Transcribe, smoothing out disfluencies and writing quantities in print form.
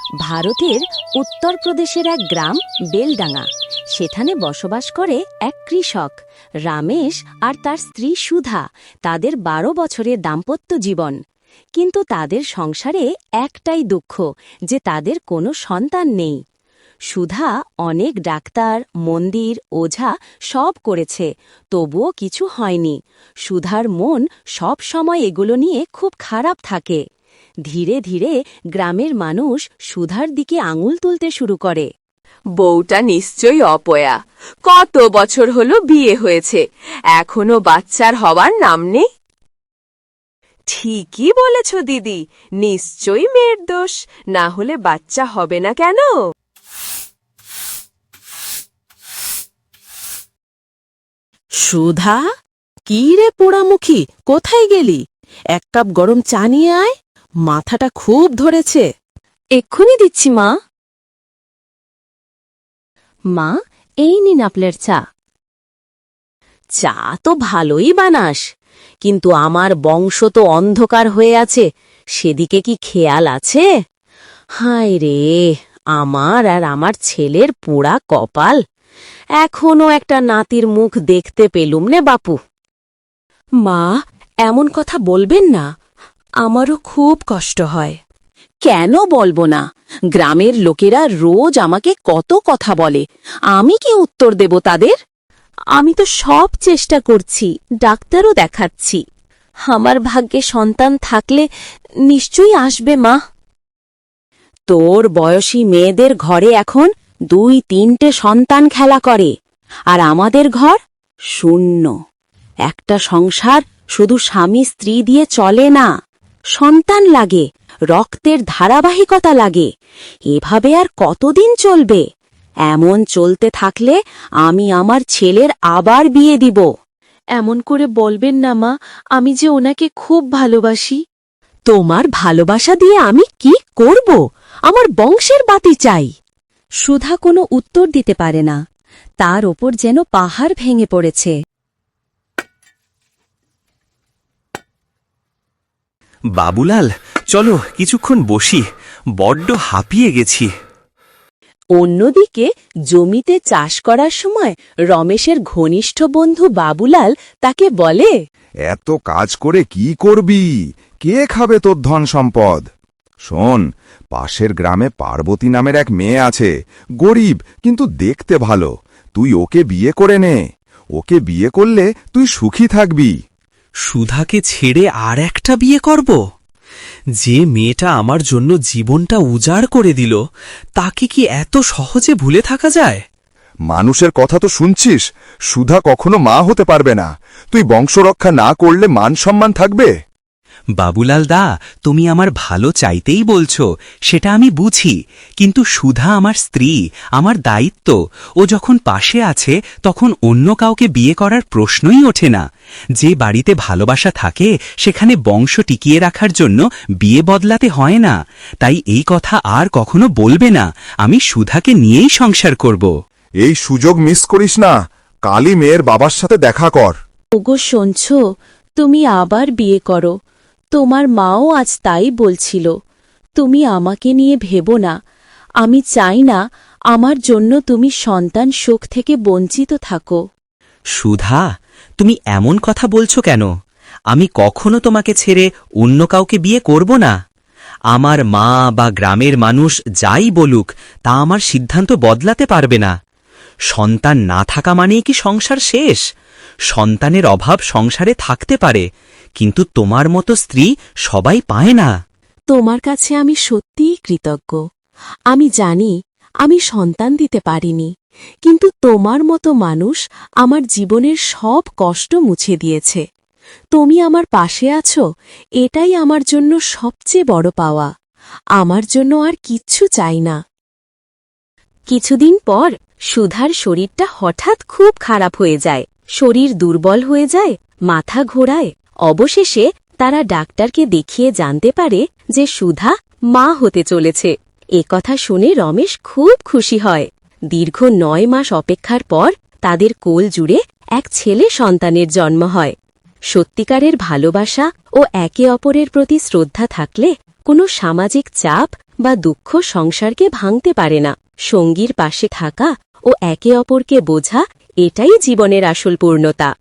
ভারতের উত্তরপ্রদেশের এক গ্রাম বেলডাঙ্গা। সেখানে বসবাস করে এক কৃষক রামেশ আর তার স্ত্রী সুধা। তাদের ১২ বছরের দাম্পত্য জীবন। কিন্তু তাদের সংসারে একটাই দুঃখ, যে তাদের কোনো সন্তান নেই। সুধা অনেক ডাক্তার, মন্দির, ওঝা সব করেছে, তবুও কিছু হয়নি। সুধার মন সব সময় এগুলো নিয়ে খুব খারাপ থাকে। ধীরে ধীরে গ্রামের মানুষ সুধার দিকে আঙুল তুলতে শুরু করে। বউটা নিশ্চয়ই অপয়া। কত বছর হলো বিয়ে হয়েছে, এখনো বাচ্চার হওয়ার নাম নেই। ঠিকই বলেছ দিদি, নিশ্চয়ই মেয়ের দোষ, না হলে বাচ্চা হবে না কেন? সুধা, কি রে পোড়ামুখী, কোথায় গেলি? এক কাপ গরম চা নিয়ে আয়, মাথাটা খুব ধরেছে। এক্ষুনি দিচ্ছি মা। মা, এই নিন আপনার চা। চা তো ভালোই বানাস, কিন্তু আমার বংশ তো অন্ধকার হয়ে আছে, সেদিকে কি খেয়াল আছে? হায় রে, আমার আর আমার ছেলের পোড়া কপাল। এখনো একটা নাতির মুখ দেখতে পেলুম নে বাপু। মা, এমন কথা বলবেন না, আমারও খুব কষ্ট হয়। কেন বলবো না? গ্রামের লোকেরা রোজ আমাকে কত কথা বলে, আমি কি উত্তর দেব তাদের? আমি তো সব চেষ্টা করছি, ডাক্তারও দেখাচ্ছি। আমার ভাগ্যে সন্তান থাকলে নিশ্চয়ই আসবে মা। তোর বয়সী মেয়েদের ঘরে এখন ২-৩টে সন্তান খেলা করে, আর আমাদের ঘর শূন্য। একটা সংসার শুধু স্বামী স্ত্রী দিয়ে চলে না, সন্তান লাগে, রক্তের ধারাবাহিকতা লাগে। এভাবে আর কতদিন চলবে? এমন চলতে থাকলে আমি আমার ছেলের আবার বিয়ে দিব। এমন করে বলবেন না মা, আমি যে ওনাকে খুব ভালোবাসি। তোমার ভালোবাসা দিয়ে আমি কি করব? আমার বংশের বাতি চাই। সুধা কোনো উত্তর দিতে পারে না, তার ওপর যেন পাহাড় ভেঙে পড়েছে। বাবুলাল, চলো কিছুক্ষণ বসি, বড্ড হাঁপিয়ে গেছি। অন্যদিকে জমিতে চাষ করার সময় রমেশের ঘনিষ্ঠ বন্ধু বাবুলাল তাকে বলে, এত কাজ করে কি করবি? কে খাবে তোর ধন সম্পদ? শোন, পাশের গ্রামে পার্বতী নামের এক মেয়ে আছে, গরিব কিন্তু দেখতে ভালো। তুই ওকে বিয়ে করে নে। ওকে বিয়ে করলে তুই সুখী থাকবি। সুধাকে ছেড়ে আর একটা বিয়ে করব? যে মেয়েটা আমার জন্য জীবনটা উজাড় করে দিল, তাকে কি এত সহজে ভুলে থাকা যায়? মানুষের কথা তো শুনছিস, সুধা কখনো মা হতে পারবে না। তুই বংশরক্ষা না করলে মান সম্মান থাকবে? বাবুলাল দা, তুমি আমার ভালো চাইতেই বলছো, সেটা আমি বুঝি, কিন্তু সুধা আমার স্ত্রী, আমার দায়িত্ব। ও যখন পাশে আছে তখন অন্য কাউকে বিয়ে করার প্রশ্নই ওঠে না। যে বাড়িতে ভালোবাসা থাকে সেখানে বংশ টিকিয়ে রাখার জন্য বিয়ে বদলাতে হয় না। তাই এই কথা আর কখনো বলবে না। আমি সুধাকে নিয়েই সংসার করব। এই সুযোগ মিস করিস না। কালই মেয়ের বাবার সাথে দেখা কর। ওগো শুনছ, তুমি আবার বিয়ে করো। তোমার মাও আজ তাই বলছিল। তুমি আমাকে নিয়ে ভেবো না। আমি চাই না আমার জন্য তুমি সন্তান সুখ থেকে বঞ্চিত থাকো। সুধা, তুমি এমন কথা বলছো কেন? আমি কখনো তোমাকে ছেড়ে অন্য কাউকে বিয়ে করব না। আমার মা বা গ্রামের মানুষ যাই বলুক, তা আমার সিদ্ধান্ত বদলাতে পারবে না। সন্তান না থাকা মানেই কি সংসার শেষ? সন্তানের অভাব সংসারে থাকতে পারে, কিন্তু তোমার মতো স্ত্রী সবাই পায় না। তোমার কাছে আমি সত্যিই কৃতজ্ঞ। আমি জানি আমি সন্তান দিতে পারিনি, কিন্তু তোমার মতো মানুষ আমার জীবনের সব কষ্ট মুছে দিয়েছে। তুমি আমার পাশে আছো, এটাই আমার জন্য সবচেয়ে বড় পাওয়া। আমার জন্য আর কিচ্ছু চাই না। কিছুদিন পর সুধার শরীরটা হঠাৎ খুব খারাপ হয়ে যায়। শরীর দুর্বল হয়ে যায়, মাথা ঘোরায়। অবশেষে তারা ডাক্তারকে দেখিয়ে জানতে পারে যে সুধা মা হতে চলেছে। কথা শুনে রমেশ খুব খুশি হয়। দীর্ঘ ৯ মাস অপেক্ষার পর তাদের কোল জুড়ে এক ছেলে সন্তানের জন্ম হয়। সত্যিকারের ভালোবাসা ও একে অপরের প্রতি শ্রদ্ধা থাকলে কোনো সামাজিক চাপ বা দুঃখ সংসারকে ভাঙতে পারে না। সঙ্গীর পাশে থাকা ও একে অপরকে বোঝা, এটাই জীবনের আসল পূর্ণতা।